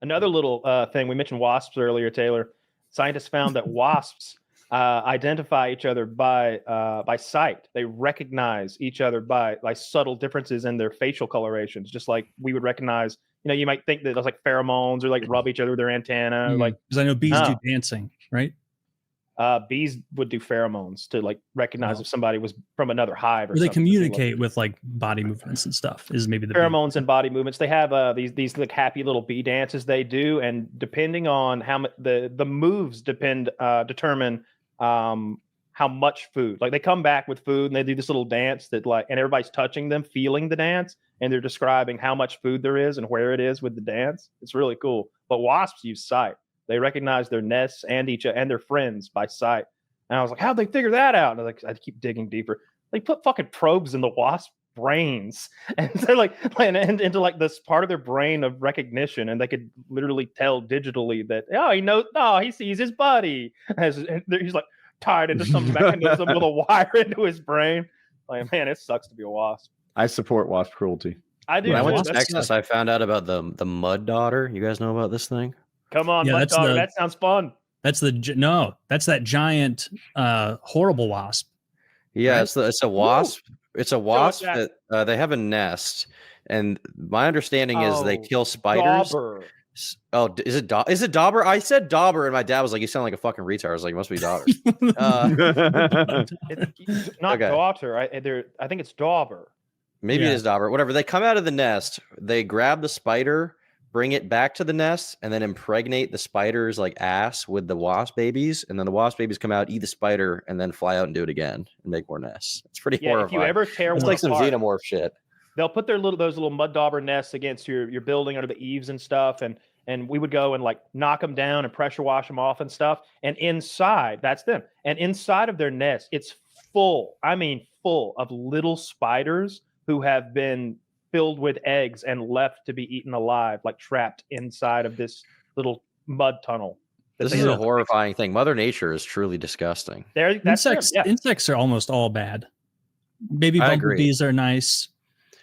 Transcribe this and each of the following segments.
Another little thing, we mentioned wasps earlier, Taylor. Scientists found that wasps identify each other by sight. They recognize each other by subtle differences in their facial colorations, just like we would recognize. You might think that it's like pheromones or like rub each other with their antenna. Like, because I know bees do dancing, right? Bees would do pheromones to like recognize if somebody was from another hive. Or they communicate with like body movements and stuff. Is maybe the pheromones and body movements. They have these like happy little bee dances they do, and depending on how the moves determine how much food. Like they come back with food and they do this little dance that and everybody's touching them, feeling the dance, and they're describing how much food there is and where it is with the dance. It's really cool. But wasps use sight. They recognize their nests and their friends by sight. And I was like, how'd they figure that out? And I keep digging deeper. They put fucking probes in the wasp brains, and they're like into like this part of their brain of recognition, and they could literally tell digitally that he sees his buddy. He's like tied into some mechanism with a wire into his brain. Like, man, it sucks to be a wasp. I support wasp cruelty. I do. When I went to Texas, I found out about the mud dauber. You guys know about this thing? Come on, mud dauber. That sounds fun. That's that giant horrible wasp. Yeah, right? it's a wasp. Ooh. It's a wasp that they have a nest, and my understanding is they kill spiders. Dauber. Oh, is it dauber? I said dauber, and my dad was like, "You sound like a fucking retard." I was like, "It must be dauber." It's not daughter. I think it's dauber. Maybe it is dauber. Whatever. They come out of the nest. They grab the spider, bring it back to the nest, and then impregnate the spider's like ass with the wasp babies, and then the wasp babies come out, eat the spider, and then fly out and do it again and make more nests. It's pretty horrifying. If you ever tear it's one like some apart, xenomorph shit. They'll put those little mud dauber nests against your building under the eaves and stuff, and we would go and like knock them down and pressure wash them off and stuff. And inside, that's them. And inside of their nest, it's full of little spiders who have been filled with eggs and left to be eaten alive, like trapped inside of this little mud tunnel. This is a horrifying thing. Mother Nature is truly disgusting. Insects are almost all bad. Maybe bumblebees are nice,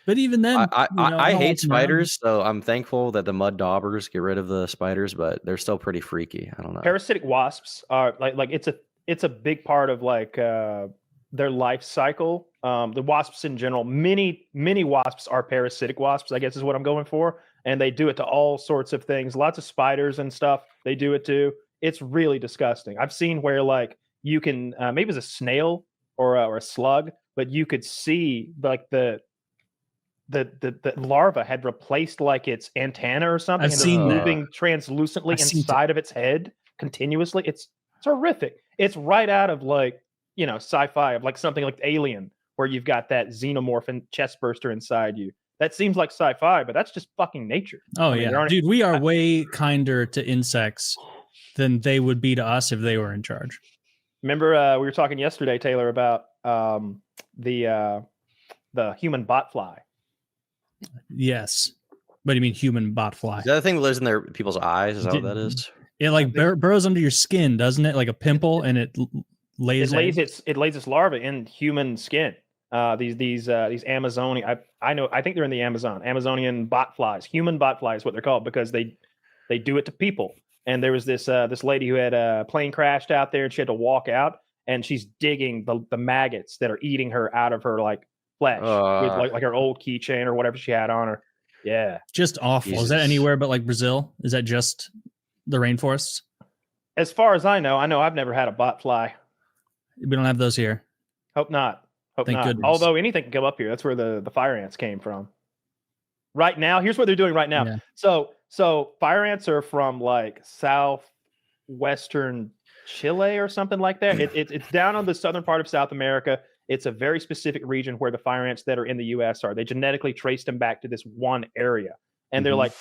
but even then, I hate spiders, so I'm thankful that the mud daubers get rid of the spiders, but they're still pretty freaky. I don't know. Parasitic wasps are like it's a big part of like their life cycle. The wasps in general, many wasps are parasitic wasps, I guess is what I'm going for. And they do it to all sorts of things. Lots of spiders and stuff, they do it too. It's really disgusting. I've seen where like you can, maybe it's a snail or a slug, but you could see like the larva had replaced like its antenna or something. I've seen moving translucently inside of its head continuously. It's horrific. It's right out of like, sci-fi, of like something like Alien, where you've got that xenomorph and chest burster inside you. That seems like sci-fi, but that's just fucking nature. Oh, dude, we are way kinder to insects than they would be to us if they were in charge. Remember, we were talking yesterday, Taylor, about the human botfly. Yes. What do you mean human botfly? Is that the thing that lives in people's eyes? Is that what that is? It like burrows under your skin, doesn't it? Like a pimple, and it lays its larva in human skin. These Amazonian, I think they're in the Amazonian botflies. Human botflies is what they're called, because they do it to people. And there was this lady who had a plane crashed out there, and she had to walk out, and she's digging the maggots that are eating her out of her like flesh with like her old keychain or whatever she had on her. Yeah, just awful. Jesus. Is that anywhere but like Brazil? Is that just the rainforests? As far as I know I've never had a botfly. We don't have those here. Hope not. Thank goodness. Although anything can come up here. That's where the fire ants came from. Right now, here's what they're doing right now. Yeah. So fire ants are from like southwestern Chile or something like that. It's down on the southern part of South America. It's a very specific region where the fire ants that are in the U.S. are. They genetically traced them back to this one area. And they're like,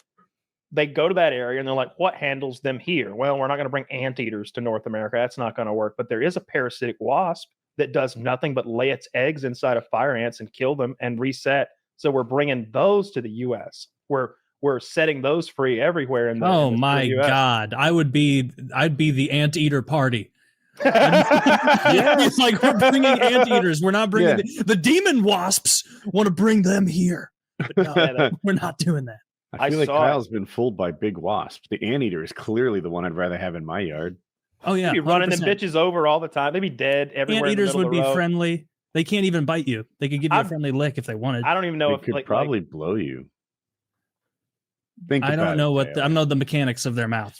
they go to that area and they're like, what handles them here? Well, we're not going to bring anteaters to North America. That's not going to work. But there is a parasitic wasp that does nothing but lay its eggs inside of fire ants and kill them and reset. So we're bringing those to the U.S. We're setting those free everywhere. My God. I'd be the anteater party. It's like, we're bringing anteaters. We're not bringing the demon wasps. Want to bring them here. But no, we're not doing that. I feel like Kyle's been fooled by big wasps. The anteater is clearly the one I'd rather have in my yard. Oh yeah, be running them bitches over all the time. They'd be dead everywhere. Anteaters would be road. friendly. They can't even bite you. They could give you a friendly lick if they wanted. I don't even know They if could probably blow you. I don't know what I know the mechanics of their mouth.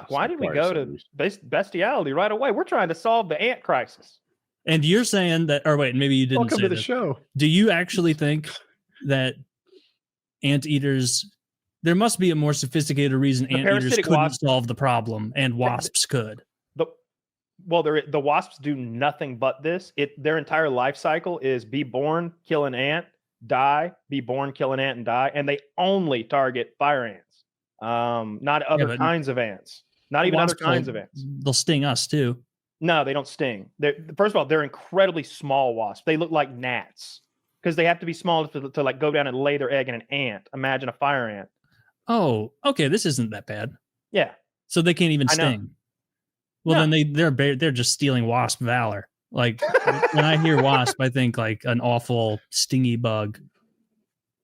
Why did we go to bestiality right away? We're trying to solve the ant crisis. And you're saying that, or wait, maybe you didn't. Welcome say to the this. show. Do you actually think that anteaters? There must be a more sophisticated reason anteaters couldn't solve the problem, and wasps could. The wasps do nothing but this. Their entire life cycle is be born, kill an ant, die, be born, kill an ant, and die, and they only target fire ants, not other kinds of ants, not even other kinds of ants. They'll sting us too. No, they don't sting. First of all, they're incredibly small wasps. They look like gnats because they have to be small to like go down and lay their egg in an ant. Imagine a fire ant. Oh, okay. This isn't that bad. Yeah. So they can't even sting. Well, then they're just stealing wasp valor. Like when I hear wasp, I think like an awful stingy bug.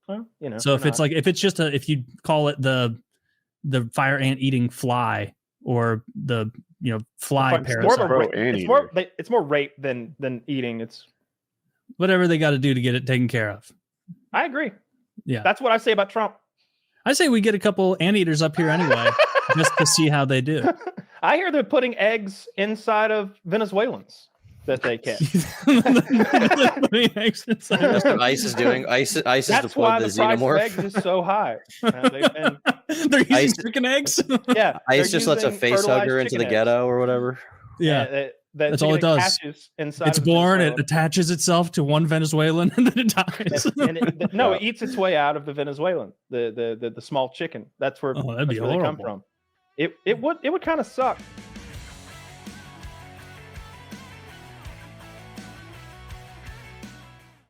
Well, So if you call it the fire ant eating fly or the fly parasite, it's more rape than eating. It's whatever they got to do to get it taken care of. I agree. Yeah, that's what I say about Trump. I say we get a couple anteaters up here anyway, just to see how they do. I hear they're putting eggs inside of Venezuelans that they catch. That's what ICE is doing. ICE That's deployed why the the price xenomorph. of eggs is so high. They're using chicken eggs. Yeah, ICE just lets a face hugger into the ghetto or whatever. Yeah, that's all it does. It's born, it attaches itself to one Venezuelan, and then it dies. It eats its way out of the Venezuelan, the small chicken. That's where, that'd be they come from. It would kind of suck.